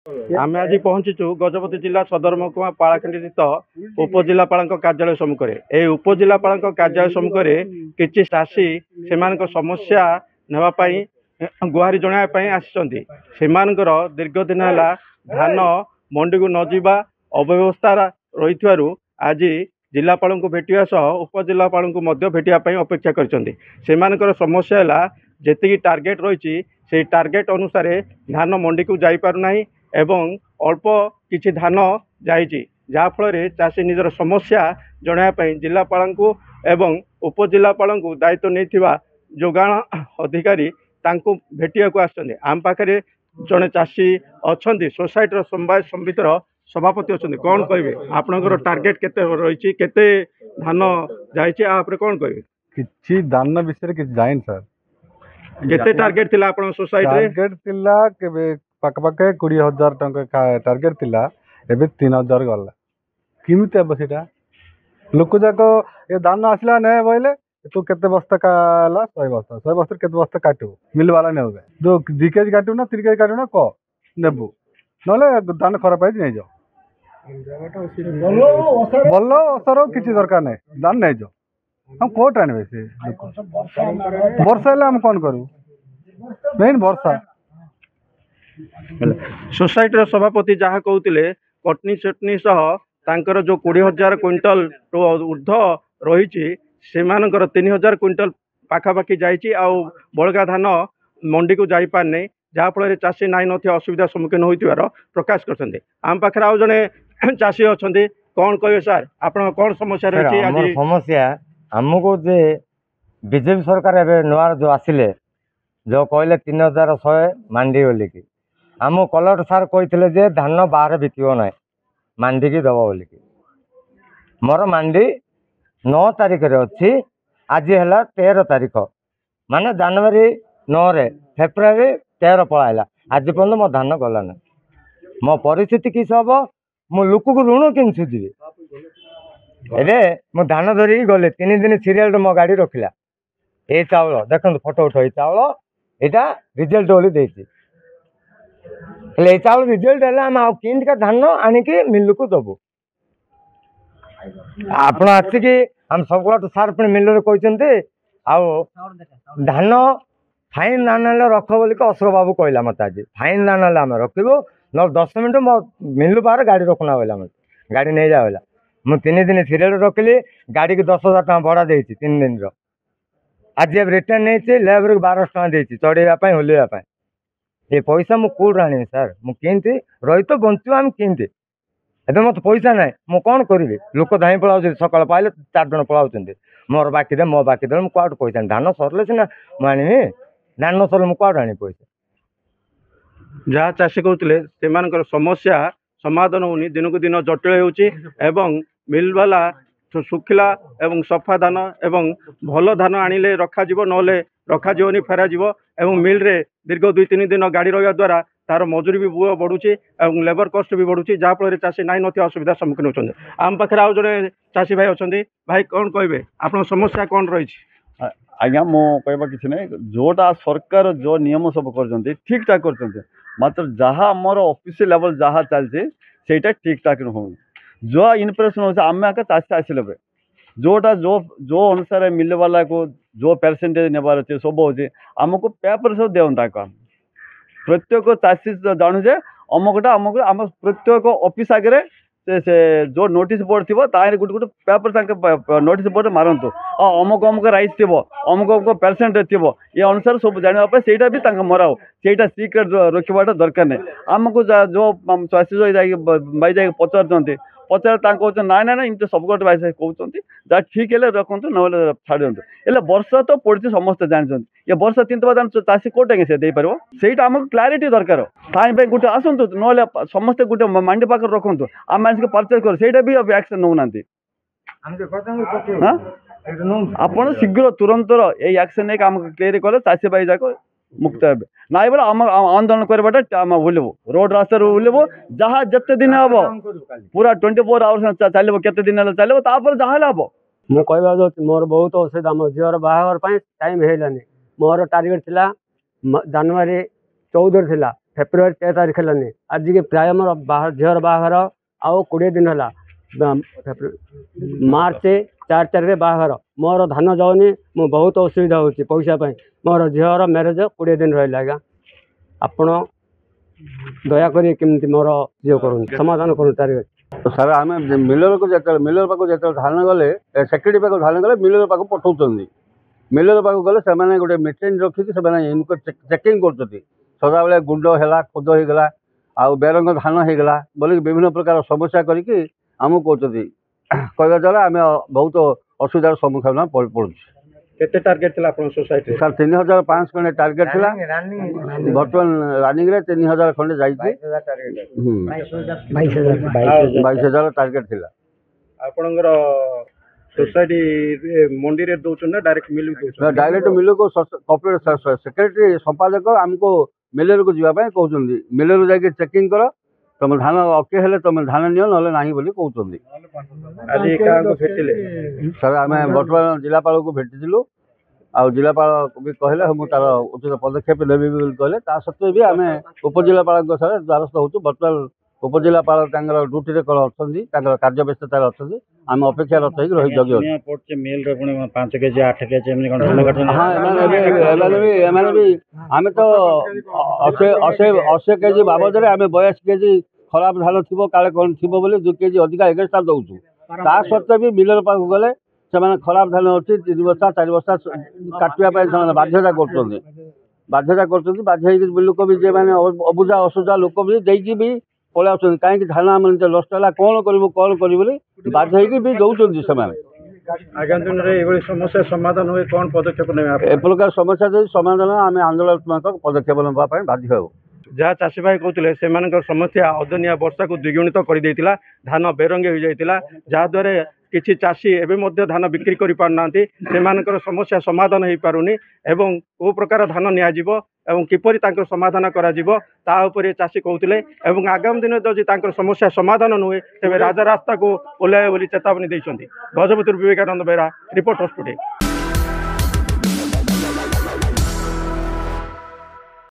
आम आज पहुंचीचु गजपति जिला सदर महकुमा पालाखंडी स्थित उपजिलापाल कार्यालय सम्मुख में उपजिलापाल कार्यालय सम्मुख में किसी चाषी से समस्या नापी गुहारी जनापी आसी दीर्घ दिन है धान मंडी को नजा अव्यवस्था रही आज जिलापाल को भेटा सह उपजिलापाल को भेटापी अपेक्षा कर समस्या है जी टार्गेट रही से टार्गेट अनुसार धान मंडी को जापारना एवं अल्प किछि धान जाइछि जहाँफल चाषी निजर समस्या जनापी जिलापाल को एवं उपजिलापाल को दायित्व नहीं जोगाण अधिकारी तांको भेटिया को आसछन्ते। आम पाखे जड़े चाषी अच्छा सोसाइटी समवाय समितिर सभापति अच्छा कौन कहे आपणकर टार्गेट केते रही केते धान जाइछि आपरे कौन कहे किछि धान विषय किछि जाइन सर केते टार्गेट थिला आपण सोसाइटी टार्गेट थिला केबे पाखे 20,000 टंका टार्गेट थिला एबे 3,000 गला किमिते अब सेटा लोक जाक ए धान आसला ने बोले तू केते बस्ता काला 100 बस्ता केते बस्ता काटू मिल वाला ने होबे जो 2 केजी काटू ना 3 केजी काटू ना को नेबू नले धान खराब है नहीं जाओ बोलो असर किछि दरकार नै धान नै जाओ हम कोट आनबे से वर्षा है हम कौन करूँ मेन वर्षा सोसाइटी सभापति जहाँ कहते कटनी चटनी सह तांकर जो 20,000 क्विंटल तो ऊर्ध रही से 3,000 क्विंटल पाखापाखि जाइए बड़का धान मंडी को जापारे जहाँफल चाषी नाई न असुविधा सम्मुखीन होइतिबार प्रकाश करते आम पाखे आउ जड़े चाषी अच्छा कौन कहे सार आप कौन समस्या रही समस्या आमको जे बीजेपी सरकार एवं नुआ जो आसिले जो कहले 3,100 मांडी बोलिकी आम कलेक्टर सार कहते जे धान बाहर बिकब ना मांडी की दब बोलिकी मोर मांडी 9 तारिख रे अच्छी आज है 13 तारिख माने जनवरी 9 रे फेब्रुआरी 13 पलाइला आज पर्यटन मो धान गला ना मो परिस्थिति किस हम मो लोक को ऋण कि सुझी ए मो धान धरिकी गले 3 दिन सीरियल मो गाड़ी रखिला ए चाउल देखो फोटो उठ चाउल यहाँ रिजल्ट बोली देती चाउल रिजल्ट है का धान आणिकी मिल को दबु आप आसिकी हम सब सार पुणी मिल कहते धान फाइन धान रख बोल अशोक बाबू कहला मत आज फाइन धान आम रखू न 10 मिनट मो मिल बाहर गाड़ी रखना बोला मत गाड़ी नहीं जाओला मुझे 3 दिन सीरियल रखिली गाड़ी की 10,000 टका भड़ा दे 3 दिन आज रिटर्न नहीं लेबर 1200 टका देती चढ़ाई होलिया ये पैसा मुझे कौट आनी सार मुझे रही तो बंचु आम किमती एवं मत पैसा ना मु कौन करी लोक धाई पलाऊ सकाल पाइले 4 जन पलाऊँ मोर बाकी दे मो बाकी दे मुझे पैसा धान सरले सीना मुझे धान न सरले मुझे कौट आनी पैसा जहाँ चाषी कहते समस्या समाधान होनी दिन को दिन जटिल हो मिल वाला सुखिला एवं सफा धान एवं भल धान आनिले रखाजिबो नले रखाजिबोनी फेराजिबो एवं मिल रे दीर्घ 2-3 दिन गाड़ी रहा द्वारा तार मजूरी भी बढ़ुची और लेबर कस्ट भी बढ़ुची जहाँफल चाषी नाई न असुविधा सम्मुखीन होती आम पाखे आउ जड़े चाषी भाई अच्छा भाई कौन कहे आप समस्या कौन रही आज्ञा मो कहवा कि ना जोटा सरकार जो नियम सब कर ठीक ठाक कर मात्र जहाँ आमर ऑफिशियल लेवल जहाँ चलती ठीक ठाक हो जो इनप्रेशन हो आम आगे चाषी आसिले जोटा जो अनुसार मिल वाला को जो परसेंटेज नेबार अच्छे सब हो आमको पेपर सब देता प्रत्येक चाषी जानूजे अमुकटा अमुक आम प्रत्येक ऑफिस आगे से जो नोटिस बोर्ड थी तार गोटे गोटे पेपर नोटिस बोर्ड मारतु अमुक अमुक राइस थी अमुक अमुक परसेंटेज थी ये अनुसार सब जानवाई से भी मराओ से सिक्रेट रखा दरकार नहीं आमको जो चाषी भाई जा पचार ना ना इमती सब गोटे भाई कहते जहाँ ठीक है रखु ना छाड़ दिखाँ वर्षा तो पड़ी समस्त जानते ये वर्षा 3 बाद चाषी कौट आगे से पार से आमको क्लारीटी दरकार ताई गोटे आसतु ना समस्ते गोटे मंडी पाखे रखु आम मान परचेज कर से भी एक्शन नौ आप शीघ्र तुरंत ये एक्शन नहीं आम क्लियर कले चाषी भाई जाक मुक्त हे ना बोले आम आंदोलन करवाटा बुलबू रोड रास्ता बुलबू जहाँ जिते दिन हम पूरा 24 आवर्स चलो केते दिन चलो जहाँ हम मु कहवा मोर बहुत असुविधा मो झीर बाहर टाइम है मोर टार्गेट थिला जनवरी 14 थिला फेब्रुआरी 13 तारीख हेलानी आज के प्राय मोर झीर बाहर आउ 20 दिन है मार्च 4 तारीख बाहर मोर धान जाऊनी मु बहुत असुविधा होची पैसा मोर झीर मैरेज 20 दिन रहा आज्ञा आपण दयाक केमती मोर झील कर समाधान करूँ तारीख ସାର୍ ଆମେ ମିଲରକୁ ଯେତେବେଳେ ମିଲର ପାଖକୁ ଯେତେବେଳେ ଧାନ ଗଲେ ସେକ୍ରେଟାରୀ ପାଖକୁ ଧାନ ଗଲେ ମିଲର ପାଖକୁ ପଠାଉଛନ୍ତି ମିଲର ପାଖକୁ ଗଲେ ସେମାନେ ଗୋଟେ ମେସିନ୍ ରଖିକି ସେମାନେ ଚେକିଂ କରୁଛନ୍ତି ସଦାବେଳେ ଗୁଣ୍ଡ ହେଲା ଖୁଦ ହେଇଗଲା ଆଉ ବେରଙ୍ଗ ଧାନ ହେଇଗଲା ବୋଲି ବିଭିନ୍ନ ପ୍ରକାର ସମସ୍ୟା କରିକି ଆମକୁ କହୁଛନ୍ତି କହିବା ଦ୍ୱାରା ଆମେ ବହୁତ ଅସୁବିଧାର ସମ୍ମୁଖୀନ ପଡ଼ୁଛୁ। କେତେ ଟାର୍ଗେଟ ଥିଲା ଆପଣଙ୍କ ସୋସାଇଟି? ସାର୍ 3500 ଖଣ୍ଡେ ଟାର୍ଗେଟ ଥିଲା ବର୍ତ୍ତମାନ ରନିଂରେ 3000 ଖଣ୍ଡେ ଯାଇଛି 22,000 ଟାର୍ଗେଟ ଥିଲା। ଆପଣଙ୍କର सोसाइटी मंडी रे दउछन ना डायरेक्ट मिल दउछन? डायरेक्ट मिल को सेक्रेटरी संपादक आमको मिलर को जीवा पाए कहउछन मिलर जाके चेकिंग कर तुम धान अके हेले तुम धान नियो नले नाही बोली कहउछन। आज का को भेटिले सर आमे वर्तमान जिलापाल को भेटिथिलु आ जिलापाल को भी कहले हम तार उचित पदक्षेप लेबे बोली कहले ता सत्वे भी आमे उपजिलापाल को सर द्वारस्थ होछु। वर्तमान उपजिलापाल ड्यूटी रे कल अछंदी कार्य व्यस्तता अछंदी आम अपेक्षा रही रही जगी पड़े मिल रे पुणी 5 केजी 8 केजी एमनी कोन धान काटन। हां एमाने भी आमे तो 80 केजी बाबद रे आमे 82 केजी खराब धान थिबो काले कोन थिबो बोली 2 केजी अधिक एगस्ट्रा दउछु ता सत्ते भी मिलर पाक गले से खराब धान अच्छी 3 बस्ता 4 बस्ता काटिया बाध्यता कर बाध्य लोक भी जे मैंने अबुझा असुझा लोक भी देकी भी पलि आस कहीं धान आम नष्ट है कौन कर बाध्य भी दौरान से आगामी दिन में समस्या समाधान हुए कौन पदक्षेप ने ए प्रकार समस्या जो समाधान आम आंदोलनात्मक पदक्षेप नापी बाध्य हो। जहाँ चाषी भाई कहते से समस्या अदनिया वर्षा को द्विगुणित कर देता धान बेरंगे हो जाता जहाद्वारा किसी चाषी एवं धान बिक्री कर पारना से समस्या समाधान हो पारुनी एवं को प्रकार धान नियाजिबो एवं किपरि तांकर समाधान करा जिवो ता उपरे चाषी कहते एवं आगामी दिन जदि तांकर समस्या समाधान नुहे तेज राजा रास्ता को ओह्लाइबे बोली चेतावनी देइछन्ति। Gajapati Vivekananda Behera reporters today.